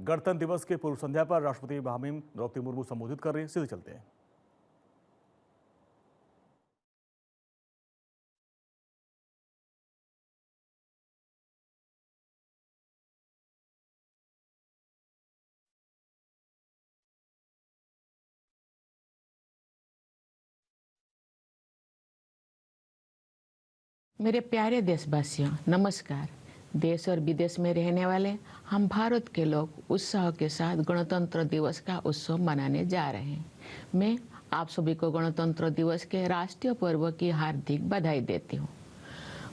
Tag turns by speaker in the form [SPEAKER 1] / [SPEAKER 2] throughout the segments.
[SPEAKER 1] गणतंत्र दिवस के पूर्व संध्या पर राष्ट्रपति महामहिम द्रौपदी मुर्मू संबोधित कर रही हैं। सीधे चलते हैं।
[SPEAKER 2] मेरे प्यारे देशवासियों, नमस्कार। देश और विदेश में रहने वाले हम भारत के लोग उत्साह के साथ गणतंत्र दिवस का उत्सव मनाने जा रहे हैं। मैं आप सभी को गणतंत्र दिवस के राष्ट्रीय पर्व की हार्दिक बधाई देती हूँ।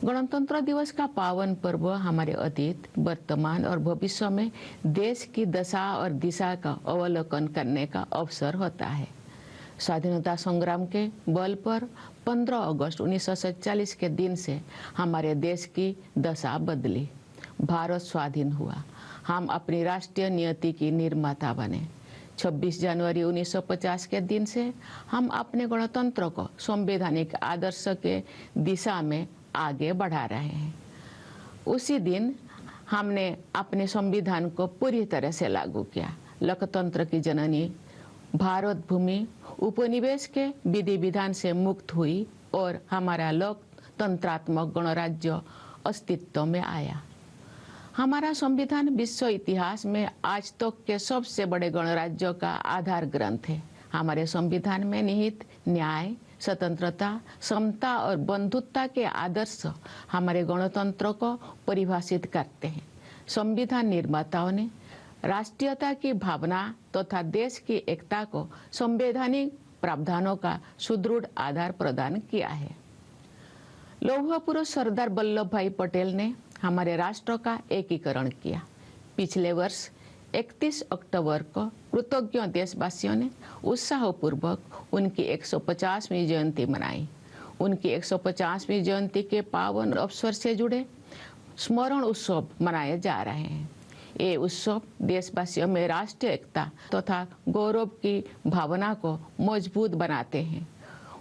[SPEAKER 2] गणतंत्र दिवस का पावन पर्व हमारे अतीत, वर्तमान और भविष्य में देश की दशा और दिशा का अवलोकन करने का अवसर होता है। स्वाधीनता संग्राम के बल पर 15 अगस्त 1947 के दिन से हमारे देश की दशा बदली। भारत स्वाधीन हुआ। हम अपनी राष्ट्रीय नियति की निर्माता बने। 26 जनवरी 1950 के दिन से हम अपने गणतंत्र को संवैधानिक आदर्श के दिशा में आगे बढ़ा रहे हैं। उसी दिन हमने अपने संविधान को पूरी तरह से लागू किया। लोकतंत्र की जननी भारत भूमि उपनिवेश के विधि विधान से मुक्त हुई और हमारा लोकतंत्रात्मक गणराज्य अस्तित्व में आया। हमारा संविधान विश्व इतिहास में आज तक के सबसे बड़े गणराज्यों का आधार ग्रंथ है। हमारे संविधान में निहित न्याय, स्वतंत्रता, समता और बंधुत्व के आदर्श हमारे गणतंत्र को परिभाषित करते हैं। संविधान निर्माताओं ने राष्ट्रीयता की भावना तथा देश की एकता को संवैधानिक प्रावधानों का सुदृढ़ आधार प्रदान किया है। लौह पुरुष सरदार वल्लभ भाई पटेल ने हमारे राष्ट्र का एकीकरण किया। पिछले वर्ष 31 अक्टूबर को कृतज्ञ देशवासियों ने उत्साहपूर्वक उनकी 150वीं जयंती मनाई। उनकी 150वीं जयंती के पावन अवसर से जुड़े स्मरण उत्सव मनाए जा रहे हैं। ये उत्सव देशवासियों में राष्ट्रीय एकता तथा गौरव की भावना को मजबूत बनाते हैं।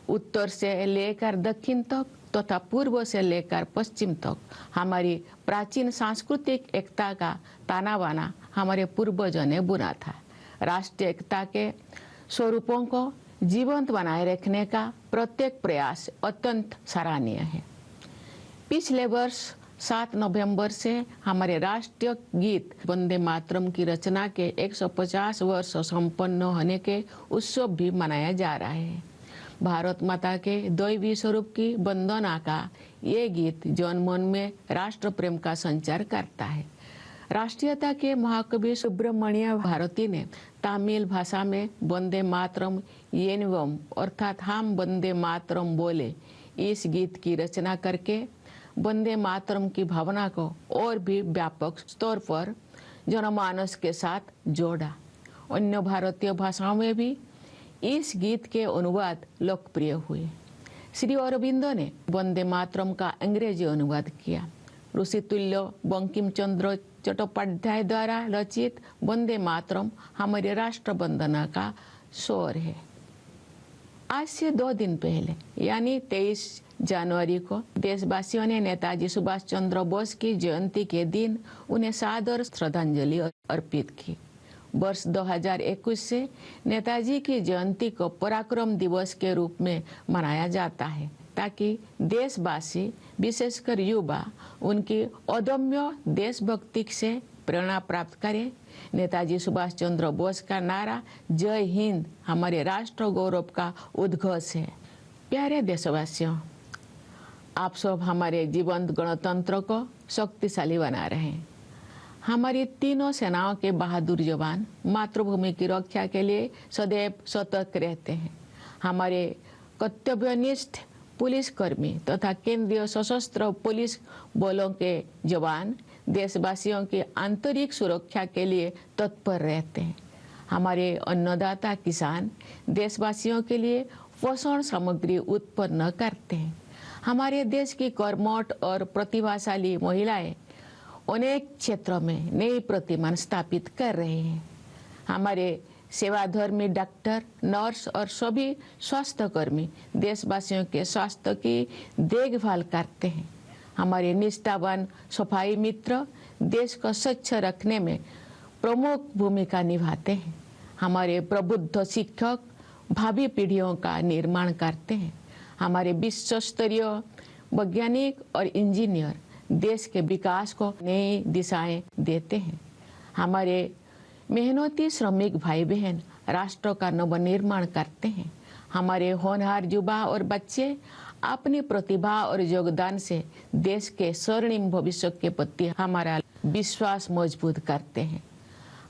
[SPEAKER 2] उत्तर से लेकर दक्षिण तक तथा पूर्व से लेकर पश्चिम तक हमारी प्राचीन सांस्कृतिक एकता का ताना बाना हमारे पूर्वजों ने बुना था। राष्ट्रीय एकता के स्वरूपों को जीवंत बनाए रखने का प्रत्येक प्रयास अत्यंत सराहनीय है। पिछले वर्ष 7 नवंबर से हमारे राष्ट्रीय गीत वंदे मातरम की रचना के 150 वर्ष संपन्न होने के उत्सव भी मनाया जा रहा है। भारत माता के दैवी स्वरूप की वंदना का ये गीत जनमन में राष्ट्र प्रेम का संचार करता है। राष्ट्रीयता के महाकवि सुब्रमण्य भारती ने तमिल भाषा में वंदे मातरम येनवम अर्थात हम वंदे मातरम बोले इस गीत की रचना करके वंदे मातरम की भावना को और भी व्यापक स्तर पर जनमानस के साथ जोड़ा। अन्य भारतीय भाषाओं में भी इस गीत के अनुवाद लोकप्रिय हुए। श्री अरविंदो ने वंदे मातरम का अंग्रेजी अनुवाद किया। ऋषितुल्य बंकिम चंद्र चट्टोपाध्याय द्वारा रचित वंदे मातरम हमारे राष्ट्र वंदना का स्वर है। आज से 2 दिन पहले यानी 23 जनवरी को देशवासियों ने नेताजी सुभाष चंद्र बोस की जयंती के दिन उन्हें सादर श्रद्धांजलि अर्पित की। वर्ष 2021 से नेताजी की जयंती को पराक्रम दिवस के रूप में मनाया जाता है ताकि देशवासी विशेषकर युवा उनकी अदम्य देशभक्ति से प्रेरणा प्राप्त करें। नेताजी सुभाष चंद्र बोस का नारा जय हिंद हमारे राष्ट्र गौरव का उद्घोष है। प्यारे देशवासियों, आप सब हमारे जीवंत गणतंत्र को शक्तिशाली बना रहे हैं। हमारी तीनों सेनाओं के बहादुर जवान मातृभूमि की रक्षा के लिए सदैव सतर्क रहते हैं। हमारे कर्तव्यनिष्ठ पुलिसकर्मी तथा केंद्रीय सशस्त्र पुलिस बलों के जवान देशवासियों की आंतरिक सुरक्षा के लिए तत्पर रहते हैं। हमारे अन्नदाता किसान देशवासियों के लिए पोषण सामग्री उत्पन्न करते हैं। हमारे देश की कर्मठ और प्रतिभाशाली महिलाएं अनेक क्षेत्रों में नई प्रतिमान स्थापित कर रहे हैं। हमारे सेवाधर्मी डॉक्टर, नर्स और सभी स्वास्थ्यकर्मी देशवासियों के स्वास्थ्य की देखभाल करते हैं। हमारे निष्ठावान सफाई मित्र देश को स्वच्छ रखने में प्रमुख भूमिका निभाते हैं। हमारे प्रबुद्ध शिक्षक भावी पीढ़ियों का निर्माण करते हैं। हमारे विश्व स्तरीय वैज्ञानिक और इंजीनियर देश के विकास को नई दिशाएं देते हैं। हमारे मेहनती श्रमिक भाई बहन राष्ट्र का नवनिर्माण करते हैं। हमारे होनहार युवा और बच्चे अपनी प्रतिभा और योगदान से देश के स्वर्णिम भविष्य के प्रति हमारा विश्वास मजबूत करते हैं।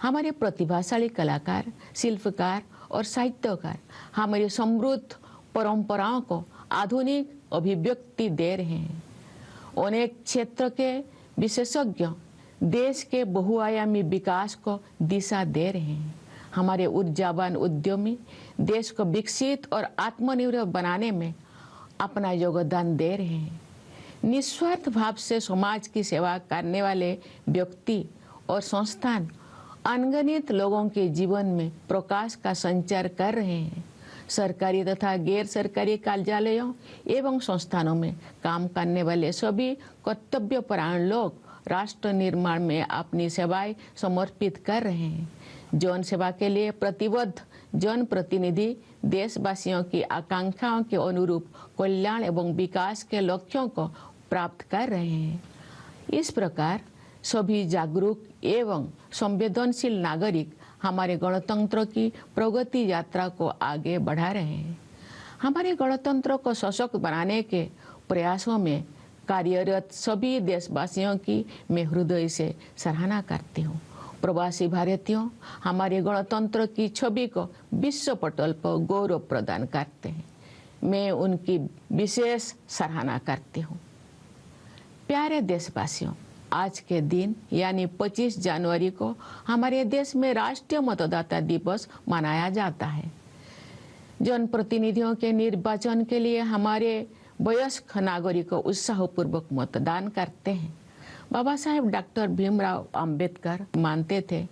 [SPEAKER 2] हमारे प्रतिभाशाली कलाकार, शिल्पकार और साहित्यकार हमारी समृद्ध परंपराओं को आधुनिक अभिव्यक्ति दे रहे हैं। अनेक क्षेत्र के विशेषज्ञ देश के बहुआयामी विकास को दिशा दे रहे हैं। हमारे ऊर्जावान उद्यमी देश को विकसित और आत्मनिर्भर बनाने में अपना योगदान दे रहे हैं। निस्वार्थ भाव से समाज की सेवा करने वाले व्यक्ति और संस्थान अनगिनत लोगों के जीवन में प्रकाश का संचार कर रहे हैं। सरकारी तथा गैर सरकारी कार्यालयों एवं संस्थानों में काम करने वाले सभी कर्तव्यपरायण लोग राष्ट्र निर्माण में अपनी सेवाएं समर्पित कर रहे हैं। जन सेवा के लिए प्रतिबद्ध जनप्रतिनिधि देशवासियों की आकांक्षाओं के अनुरूप कल्याण एवं विकास के लक्ष्यों को प्राप्त कर रहे हैं। इस प्रकार सभी जागरूक एवं संवेदनशील नागरिक हमारे गणतंत्र की प्रगति यात्रा को आगे बढ़ा रहे हैं। हमारे गणतंत्र को सशक्त बनाने के प्रयासों में कार्यरत सभी देशवासियों की मैं हृदय से सराहना करती हूँ। प्रवासी भारतीयों हमारे गणतंत्र की छवि को विश्व पटल पर गौरव प्रदान करते हैं। मैं उनकी विशेष सराहना करती हूँ। प्यारे देशवासियों, आज के दिन यानी 25 जनवरी को हमारे देश में राष्ट्रीय मतदाता दिवस मनाया जाता है। जनप्रतिनिधियों के निर्वाचन के लिए हमारे वयस्क नागरिक उत्साहपूर्वक मतदान करते हैं। बाबा साहेब डॉक्टर भीमराव अंबेडकर मानते थे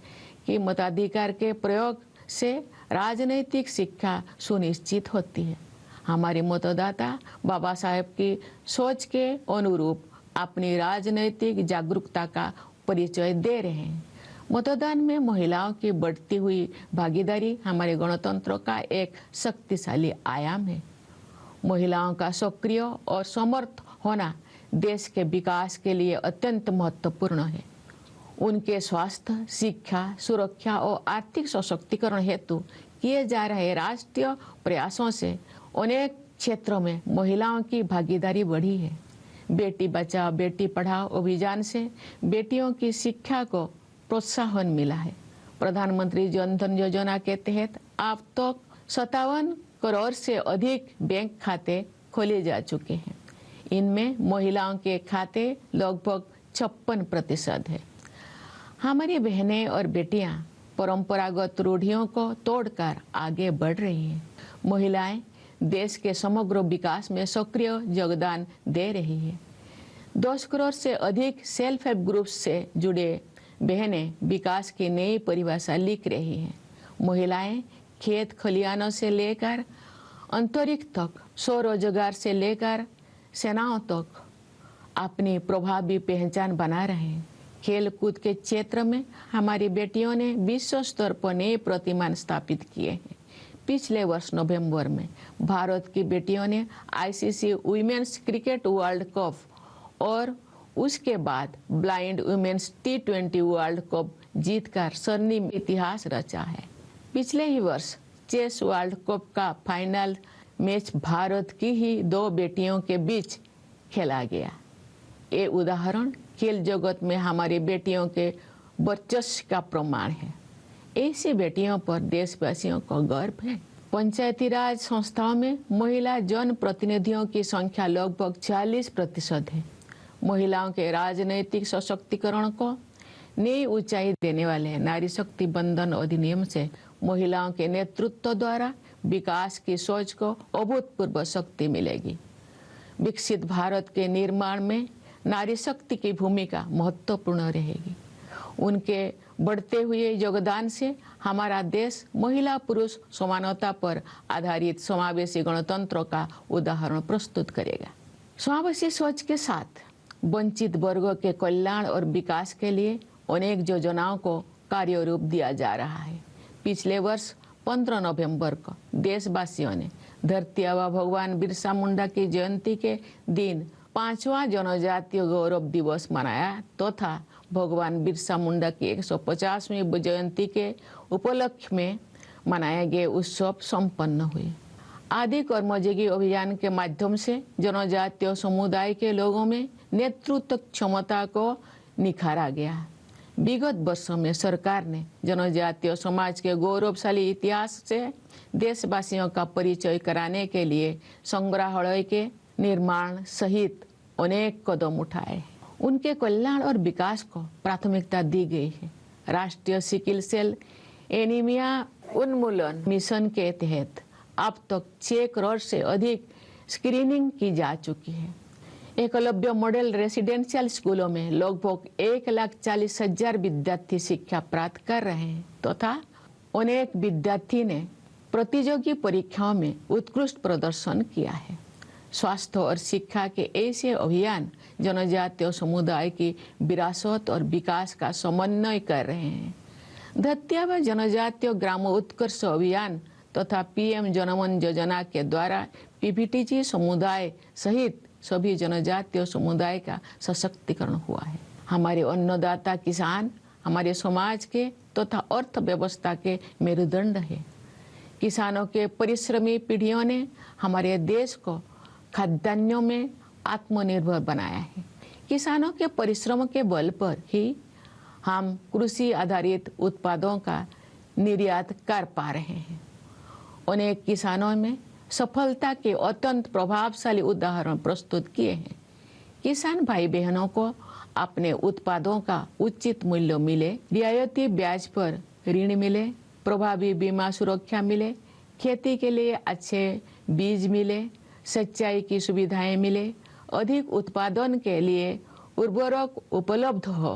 [SPEAKER 2] कि मताधिकार के प्रयोग से राजनीतिक शिक्षा सुनिश्चित होती है। हमारे मतदाता बाबा साहेब की सोच के अनुरूप अपनी राजनीतिक जागरूकता का परिचय दे रहे हैं। मतदान में महिलाओं की बढ़ती हुई भागीदारी हमारे गणतंत्र का एक शक्तिशाली आयाम है। महिलाओं का सक्रिय और समर्थ होना देश के विकास के लिए अत्यंत महत्वपूर्ण है। उनके स्वास्थ्य, शिक्षा, सुरक्षा और आर्थिक सशक्तिकरण हेतु किए जा रहे राष्ट्रीय प्रयासों से अनेक क्षेत्रों में महिलाओं की भागीदारी बढ़ी है। बेटी बचाओ बेटी पढ़ाओ अभियान से बेटियों की शिक्षा को प्रोत्साहन मिला है। प्रधानमंत्री जन धन योजना के तहत अब तक 57 करोड़ से अधिक बैंक खाते खोले जा चुके हैं। इनमें महिलाओं के खाते लगभग 56% है। हमारी बहनें और बेटियां परंपरागत रूढ़ियों को तोड़कर आगे बढ़ रही हैं। महिलाएं देश के समग्र विकास में सक्रिय योगदान दे रही है। 10 करोड़ से अधिक सेल्फ हेल्प ग्रुप्स से जुड़े बहनें विकास की नई परिभाषा लिख रही हैं। महिलाएं खेत खलिहानों से लेकर अंतरिक्ष तक, स्वरोजगार से लेकर सेनाओं तक अपनी प्रभावी पहचान बना रहे हैं। खेल कूद के क्षेत्र में हमारी बेटियों ने विश्व स्तर पर नए प्रतिमान स्थापित किए हैं। पिछले वर्ष नवंबर में भारत की बेटियों ने ICC women's cricket world cup और उसके बाद blind women's T20 world cup जीतकर स्वर्णिम इतिहास रचा है। पिछले ही वर्ष चेस वर्ल्ड कप का फाइनल मैच भारत की ही 2 बेटियों के बीच खेला गया। ये उदाहरण खेल जगत में हमारी बेटियों के वर्चस्व का प्रमाण है। ऐसी बेटियों पर देशवासियों को गर्व है। पंचायती राज संस्थाओं में महिला जन प्रतिनिधियों की संख्या लगभग 40% है। महिलाओं के राजनैतिक सशक्तिकरण को नई ऊंचाई देने वाले नारी शक्ति बंधन अधिनियम से महिलाओं के नेतृत्व द्वारा विकास की सोच को अभूतपूर्व शक्ति मिलेगी। विकसित भारत के निर्माण में नारी शक्ति की भूमिका महत्वपूर्ण रहेगी। उनके बढ़ते हुए योगदान से हमारा देश महिला पुरुष समानता पर आधारित समावेशी गणतंत्र का उदाहरण प्रस्तुत करेगा। समावेशी सोच के साथ वंचित वर्गों के कल्याण और विकास के लिए अनेक योजनाओं को कार्य रूप दिया जा रहा है। पिछले वर्ष 15 नवंबर को देशवासियों ने धरती आबा भगवान बिरसा मुंडा की जयंती के दिन 5वां जनजातीय गौरव दिवस मनाया तथा भगवान बिरसा मुंडा की 150वीं जयंती के उपलक्ष्य में मनाए गए उत्सव संपन्न हुए। आदि कर्मयोगी अभियान के माध्यम से जनजातीय समुदाय के लोगों में नेतृत्व क्षमता को निखारा गया। विगत वर्षों में सरकार ने जनजातीय समाज के गौरवशाली इतिहास से देशवासियों का परिचय कराने के लिए संग्रहालय के निर्माण सहित अनेक कदम उठाए। उनके कल्याण और विकास को प्राथमिकता दी गई है। राष्ट्रीय सिकल सेल एनीमिया उन्मूलन मिशन के तहत अब तक 6 करोड़ से अधिक स्क्रीनिंग की जा चुकी है। एकलव्य मॉडल रेसिडेंशियल स्कूलों में लगभग 1,40,000 विद्यार्थी शिक्षा प्राप्त कर रहे हैं तथा अनेक विद्यार्थी ने प्रतियोगी परीक्षाओं में उत्कृष्ट प्रदर्शन किया है। स्वास्थ्य और शिक्षा के ऐसे अभियान जनजातीय समुदाय की विरासत और विकास का समन्वय कर रहे हैं। धरती आबा जनजातीय ग्राम उत्कर्ष अभियान तथा पीएम जनमन योजना के द्वारा पीपीटीजी समुदाय सहित सभी जनजातीय समुदाय का सशक्तिकरण हुआ है। हमारे अन्नदाता किसान हमारे समाज के तथा अर्थव्यवस्था के मेरुदंड है। किसानों के परिश्रमी पीढ़ियों ने हमारे देश को खाद्यान्नों में आत्मनिर्भर बनाया है। किसानों के परिश्रम के बल पर ही हम कृषि आधारित उत्पादों का निर्यात कर पा रहे हैं। अनेक किसानों में सफलता के अत्यंत प्रभावशाली उदाहरण प्रस्तुत किए हैं। किसान भाई बहनों को अपने उत्पादों का उचित मूल्य मिले, रियायती ब्याज पर ऋण मिले, प्रभावी बीमा सुरक्षा मिले, खेती के लिए अच्छे बीज मिले, सिंचाई की सुविधाएं मिले, अधिक उत्पादन के लिए उर्वरक उपलब्ध हो,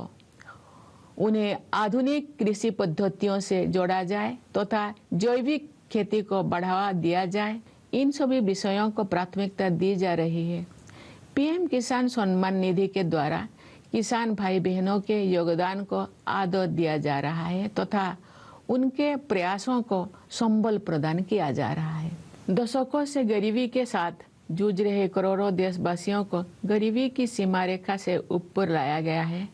[SPEAKER 2] उन्हें आधुनिक कृषि पद्धतियों से जोड़ा जाए तथा जैविक खेती को बढ़ावा दिया जाए। इन सभी विषयों को प्राथमिकता दी जा रही है। पीएम किसान सम्मान निधि के द्वारा किसान भाई बहनों के योगदान को आदर दिया जा रहा है तथा उनके प्रयासों को संबल प्रदान किया जा रहा है। दशकों से गरीबी के साथ जूझ रहे करोड़ों देशवासियों को गरीबी की सीमा रेखा से ऊपर लाया गया है।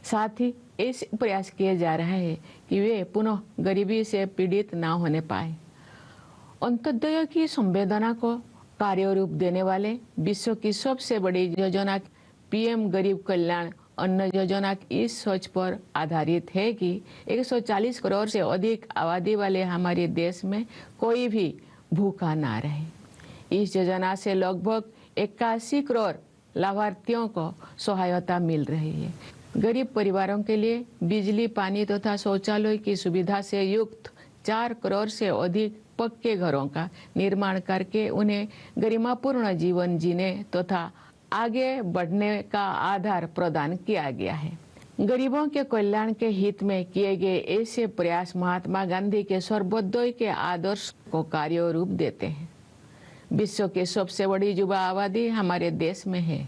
[SPEAKER 2] साथ ही ऐसे प्रयास किए जा रहे हैं कि वे पुनः गरीबी से पीड़ित ना होने पाए। अंत्योदय की संवेदना को कार्य रूप देने वाले विश्व की सबसे बड़ी योजना पीएम गरीब कल्याण अन्न योजना इस सोच पर आधारित है कि 140 करोड़ से अधिक आबादी वाले हमारे देश में कोई भी भूखा ना रहे। इस योजना से लगभग 81 करोड़ लाभार्थियों को सहायता मिल रही है। गरीब परिवारों के लिए बिजली, पानी तथा शौचालय की सुविधा से युक्त 4 करोड़ से अधिक पक्के घरों का निर्माण करके उन्हें गरिमापूर्ण जीवन जीने तथा आगे बढ़ने का आधार प्रदान किया गया है। गरीबों के कल्याण के हित में किए गए ऐसे प्रयास महात्मा गांधी के सर्वोदय के आदर्श को कार्य रूप देते हैं। विश्व की सबसे बड़ी युवा आबादी हमारे देश में है।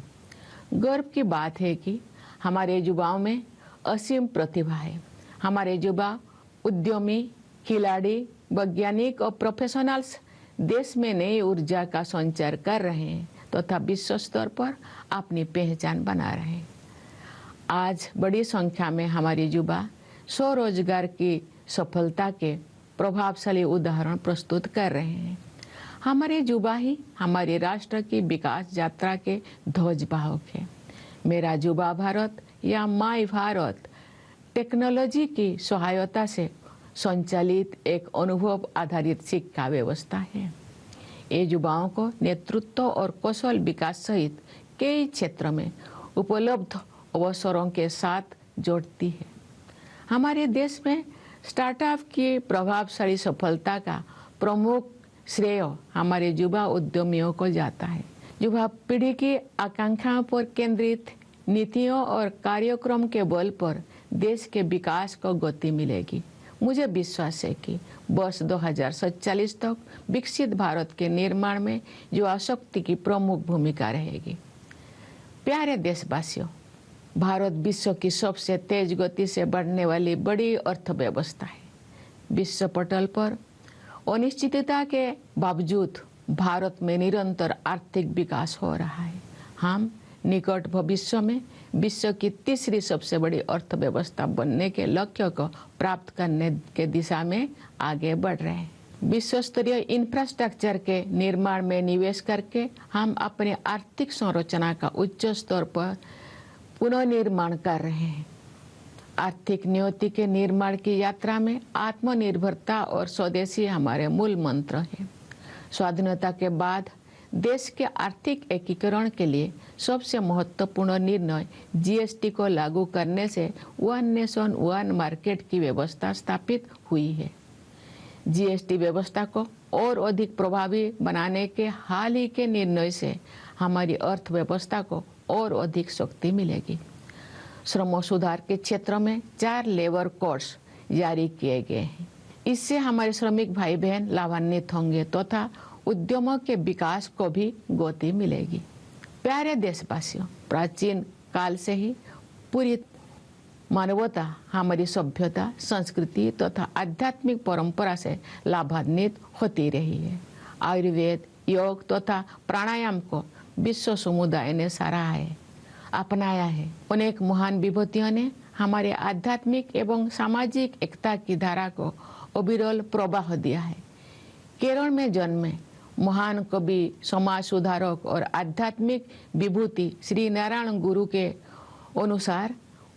[SPEAKER 2] गर्व की बात है कि हमारे युवाओं में असीम प्रतिभा है। हमारे युवा उद्यमी, खिलाड़ी, वैज्ञानिक और प्रोफेशनल्स देश में नई ऊर्जा का संचार कर रहे हैं तथा विश्व स्तर पर अपनी पहचान बना रहे हैं। आज बड़ी संख्या में हमारे युवा स्वरोजगार की सफलता के प्रभावशाली उदाहरण प्रस्तुत कर रहे हैं। हमारे युवा ही हमारे राष्ट्र की विकास यात्रा के ध्वजवाहक है। मेरा युवा भारत या माई भारत टेक्नोलॉजी की सहायता से संचालित एक अनुभव आधारित शिक्षा व्यवस्था है। ये युवाओं को नेतृत्व और कौशल विकास सहित कई क्षेत्र में उपलब्ध अवसरों के साथ जोड़ती है। हमारे देश में स्टार्टअप की प्रभावशाली सफलता का प्रमुख श्रेय हमारे युवा उद्यमियों को जाता है। युवा पीढ़ी की आकांक्षाओं पर केंद्रित नीतियों और कार्यक्रम के बल पर देश के विकास को गति मिलेगी। मुझे विश्वास है कि वर्ष 2047 तक विकसित भारत के निर्माण में युवा शक्ति की प्रमुख भूमिका रहेगी। प्यारे देशवासियों, भारत विश्व की सबसे तेज गति से बढ़ने वाली बड़ी अर्थव्यवस्था है। विश्व पटल पर अनिश्चितता के बावजूद भारत में निरंतर आर्थिक विकास हो रहा है। हम निकट भविष्य में विश्व की तीसरी सबसे बड़ी अर्थव्यवस्था बनने के लक्ष्य को प्राप्त करने के दिशा में आगे बढ़ रहे हैं। विश्व स्तरीय इंफ्रास्ट्रक्चर के निर्माण में निवेश करके हम अपने आर्थिक संरचना का उच्च स्तर पर पुनर्निर्माण कर रहे हैं। आर्थिक नियति के निर्माण की यात्रा में आत्मनिर्भरता और स्वदेशी हमारे मूल मंत्र हैं। स्वाधीनता के बाद देश के आर्थिक एकीकरण के लिए सबसे महत्वपूर्ण निर्णय जीएसटी को लागू करने से वन नेशन वन मार्केट की व्यवस्था स्थापित हुई है। जीएसटी व्यवस्था को और अधिक प्रभावी बनाने के हाल ही के निर्णय से हमारी अर्थव्यवस्था को और अधिक शक्ति मिलेगी। श्रम सुधार के क्षेत्र में 4 लेबर कोड्स जारी किए गए हैं। इससे हमारे श्रमिक भाई बहन लाभान्वित होंगे तथा उद्यमों के विकास को भी गति मिलेगी। प्यारे देशवासियों, प्राचीन काल से ही पूरी मानवता हमारी सभ्यता, संस्कृति तथा आध्यात्मिक परंपरा से लाभान्वित होती रही है। आयुर्वेद, योग तथा प्राणायाम को विश्व समुदाय ने सराहा है, अपनाया है। अनेक महान विभूतियों ने हमारे आध्यात्मिक एवं सामाजिक एकता की धारा को अविरल प्रवाह दिया है। केरल में जन्मे महान कवि, समाज सुधारक और आध्यात्मिक विभूति श्री नारायण गुरु के अनुसार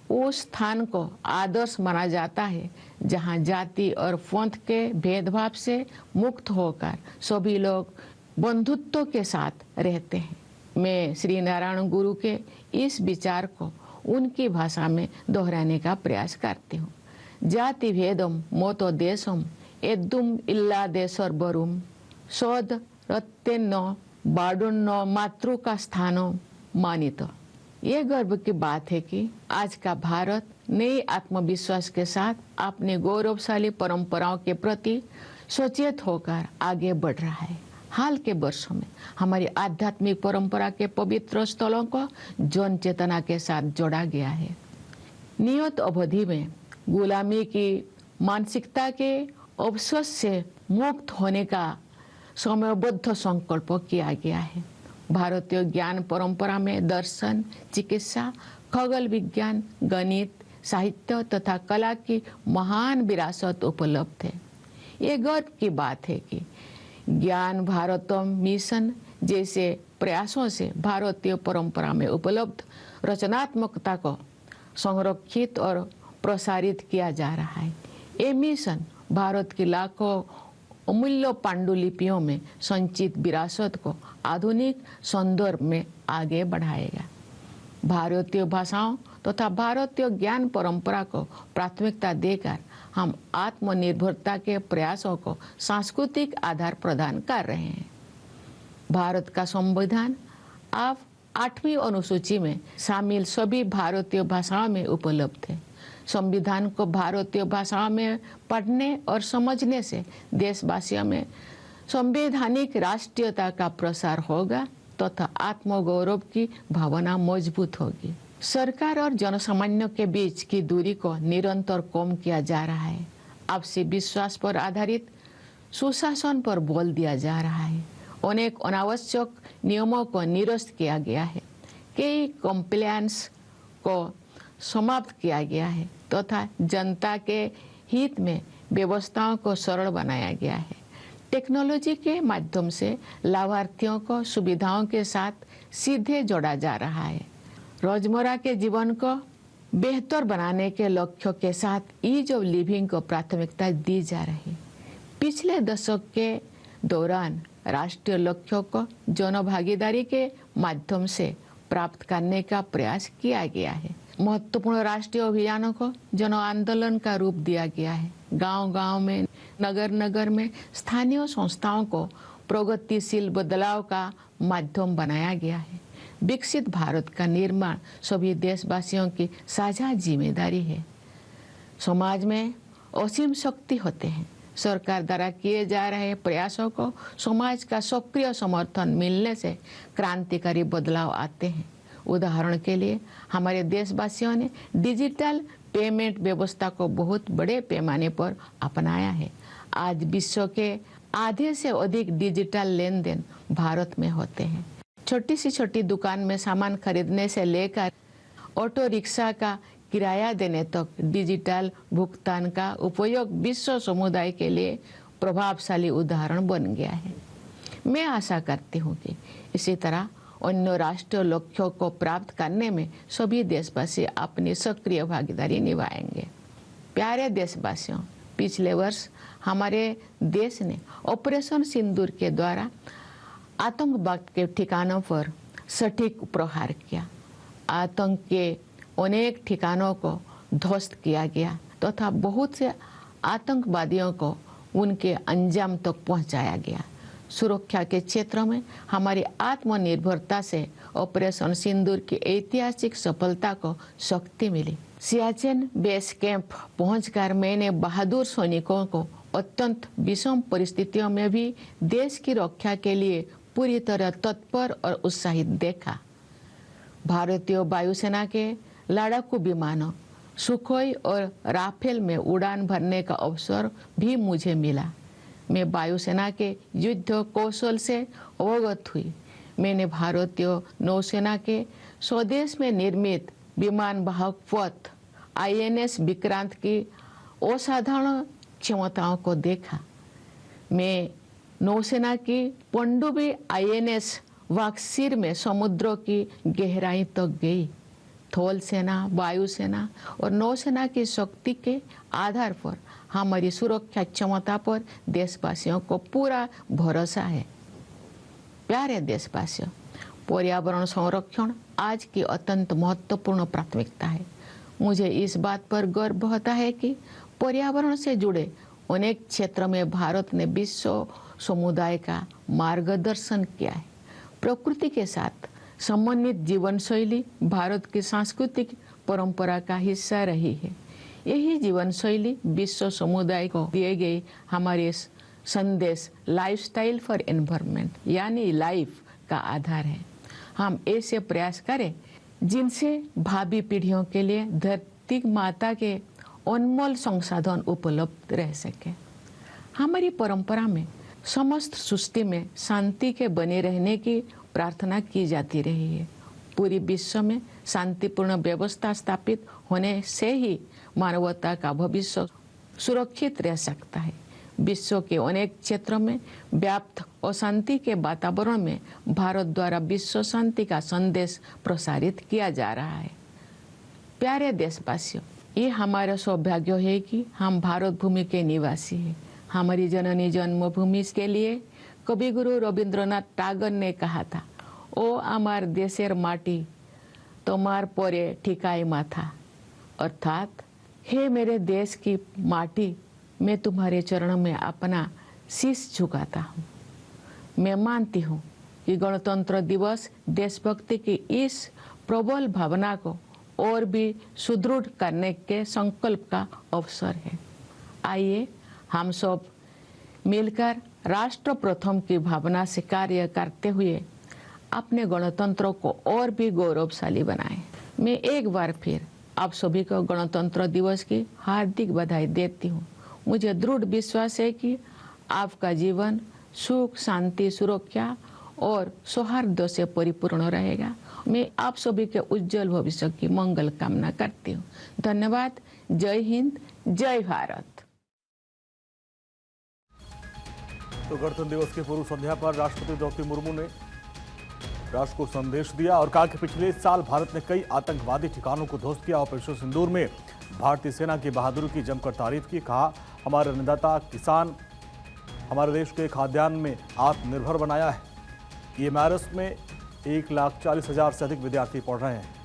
[SPEAKER 2] उस स्थान को आदर्श माना जाता है जहाँ जाति और पंथ के भेदभाव से मुक्त होकर सभी लोग बंधुत्व के साथ रहते हैं। मैं श्री नारायण गुरु के इस विचार को उनकी भाषा में दोहराने का प्रयास करती हूँ। जाति भेदम मोतो देशम एदुम इल्ला देशर बरुम सौद रत्तेन्न बाडुन्न मातृ का स्थानो मानित। ये गर्व की बात है कि आज का भारत नए आत्मविश्वास के साथ अपने गौरवशाली परंपराओं के प्रति सचेत होकर आगे बढ़ रहा है। हाल के वर्षों में हमारी आध्यात्मिक परंपरा के पवित्र स्थलों को जन चेतना के साथ जोड़ा गया है। नियत अवधि में गुलामी की मानसिकता के अवशोष से मुक्त होने का समयबद्ध संकल्प किया गया है। भारतीय ज्ञान परंपरा में दर्शन, चिकित्सा, खगोल विज्ञान, गणित, साहित्य तथा कला की महान विरासत उपलब्ध है। ये गर्व की बात है कि ज्ञान भारतम मिशन जैसे प्रयासों से भारतीय परंपरा में उपलब्ध रचनात्मकता को संरक्षित और प्रसारित किया जा रहा है। ये मिशन भारत की लाखों अमूल्य पांडुलिपियों में संचित विरासत को आधुनिक संदर्भ में आगे बढ़ाएगा। भारतीय भाषाओं तथा भारतीय ज्ञान परंपरा को प्राथमिकता देकर हम आत्मनिर्भरता के प्रयासों को सांस्कृतिक आधार प्रदान कर रहे हैं। भारत का संविधान अब 8वीं अनुसूची में शामिल सभी भारतीय भाषाओं में उपलब्ध है। संविधान को भारतीय भाषाओं में पढ़ने और समझने से देशवासियों में संवैधानिक राष्ट्रीयता का प्रसार होगा तथा आत्मगौरव की भावना मजबूत होगी। सरकार और जनसामान्य के बीच की दूरी को निरंतर कम किया जा रहा है। आपसी विश्वास पर आधारित सुशासन पर बल दिया जा रहा है। अनेक अनावश्यक नियमों को निरस्त किया गया है। कई कंप्लायंस को समाप्त किया गया है तथा जनता के हित में व्यवस्थाओं को सरल बनाया गया है। टेक्नोलॉजी के माध्यम से लाभार्थियों को सुविधाओं के साथ सीधे जोड़ा जा रहा है। रोजमर्रा के जीवन को बेहतर बनाने के लक्ष्य के साथ ईज ऑफ लिविंग को प्राथमिकता दी जा रही है। पिछले दशक के दौरान राष्ट्रीय लक्ष्यों को जनभागीदारी के माध्यम से प्राप्त करने का प्रयास किया गया है। महत्वपूर्ण राष्ट्रीय अभियानों को जन आंदोलन का रूप दिया गया है। गांव-गांव में, नगर-नगर में स्थानीय संस्थाओं को प्रगतिशील बदलाव का माध्यम बनाया गया है। विकसित भारत का निर्माण सभी देशवासियों की साझा जिम्मेदारी है। समाज में असीम शक्ति होते हैं। सरकार द्वारा किए जा रहे प्रयासों को समाज का सक्रिय समर्थन मिलने से क्रांतिकारी बदलाव आते हैं। उदाहरण के लिए हमारे देशवासियों ने डिजिटल पेमेंट व्यवस्था को बहुत बड़े पैमाने पर अपनाया है। आज विश्व के आधे से अधिक डिजिटल लेन देन भारत में होते हैं। छोटी से छोटी दुकान में सामान खरीदने से लेकर ऑटो रिक्शा का किराया देने तक डिजिटल भुगतान का उपयोग विश्व समुदाय के लिए प्रभावशाली उदाहरण बन गया है। मैं आशा करती हूँ कि इसी तरह अन्य राष्ट्रीय लक्ष्यों को प्राप्त करने में सभी देशवासी अपनी सक्रिय भागीदारी निभाएंगे। प्यारे देशवासियों, पिछले वर्ष हमारे देश ने ऑपरेशन सिंदूर के द्वारा आतंकवाद के ठिकानों पर सटीक प्रहार किया। आतंक के अनेक ठिकानों को ध्वस्त किया गया तथा बहुत से आतंकवादियों को उनके अंजाम तक पहुंचाया गया। सुरक्षा के क्षेत्र में हमारी आत्मनिर्भरता से ऑपरेशन सिंदूर की ऐतिहासिक सफलता को शक्ति मिली। सियाचिन बेस कैंप पहुंचकर मैंने बहादुर सैनिकों को अत्यंत विषम परिस्थितियों में भी देश की रक्षा के लिए पूरी तरह तत्पर और उत्साहित देखा। भारतीय वायुसेना के लड़ाकू विमानों सुखोई और राफेल में उड़ान भरने का अवसर भी मुझे मिला। मैं वायुसेना के युद्ध कौशल से अवगत हुई। मैंने भारतीय नौसेना के स्वदेश में निर्मित विमान वाहक पथ INS विक्रांत की असाधारण क्षमताओं को देखा। मैं नौसेना की पनडुब्बी INS वाक्सीर में समुद्रों की गहराई तक गई। थल सेना, वायुसेना और नौसेना की शक्ति के आधार पर हमारी सुरक्षा क्षमता पर देशवासियों को पूरा भरोसा है। प्यारे देशवासियों, पर्यावरण संरक्षण आज की अत्यंत महत्वपूर्ण प्राथमिकता है। मुझे इस बात पर गर्व होता है कि पर्यावरण से जुड़े अनेक क्षेत्रों में भारत ने विश्व समुदाय का मार्गदर्शन किया है। प्रकृति के साथ समन्वित जीवन शैली भारत की सांस्कृतिक परंपरा का हिस्सा रही है। यही जीवन शैली विश्व समुदाय को दिए गए हमारे संदेश लाइफस्टाइल फॉर एनवायरनमेंट यानी लाइफ का आधार है। हम ऐसे प्रयास करें जिनसे भावी पीढ़ियों के लिए धरती माता के अनमोल संसाधन उपलब्ध रह सके। हमारी परंपरा में समस्त सृष्टि में शांति के बने रहने की प्रार्थना की जाती रही है। पूरी विश्व में शांतिपूर्ण व्यवस्था स्थापित होने से ही मानवता का भविष्य सुरक्षित रह सकता है। विश्व के अनेक क्षेत्रों में व्याप्त अशांति के वातावरण में भारत द्वारा विश्व शांति का संदेश प्रसारित किया जा रहा है। प्यारे देशवासियों, ये हमारा सौभाग्य है कि हम भारत भूमि के निवासी हैं। हमारी जननी जन्मभूमि के लिए कविगुरु रविंद्रनाथ टागोर ने कहा था, ओ आमार देशेर माटी तोमार परे ठिकाई माथा, अर्थात हे मेरे देश की माटी, मैं तुम्हारे चरणों में अपना शीश झुकाता हूँ। मैं मानती हूँ कि गणतंत्र दिवस देशभक्ति की इस प्रबल भावना को और भी सुदृढ़ करने के संकल्प का अवसर है। आइए हम सब मिलकर राष्ट्र प्रथम की भावना से कार्य करते हुए अपने गणतंत्र को और भी गौरवशाली बनाएं। मैं एक बार फिर आप सभी को गणतंत्र दिवस की हार्दिक बधाई देती हूँ। मुझे दृढ़ विश्वास है कि आपका जीवन सुख, शांति, सुरक्षा और सौहार्द से परिपूर्ण रहेगा। मैं आप सभी के उज्जवल भविष्य की मंगल कामना करती हूँ। धन्यवाद। जय हिंद, जय भारत।
[SPEAKER 1] तो गणतंत्र दिवस की पूर्व संध्या पर राष्ट्रपति द्रौपदी मुर्मू ने राष्ट्र को संदेश दिया और कहा कि पिछले साल भारत ने कई आतंकवादी ठिकानों को ध्वस्त किया। ऑपरेशन सिंदूर में भारतीय सेना की बहादुरी की जमकर तारीफ की। कहा, हमारे अन्नदाता किसान हमारे देश के खाद्यान्न में आत्मनिर्भर बनाया है। ये मैरस में 1,40,000 से अधिक विद्यार्थी पढ़ रहे हैं।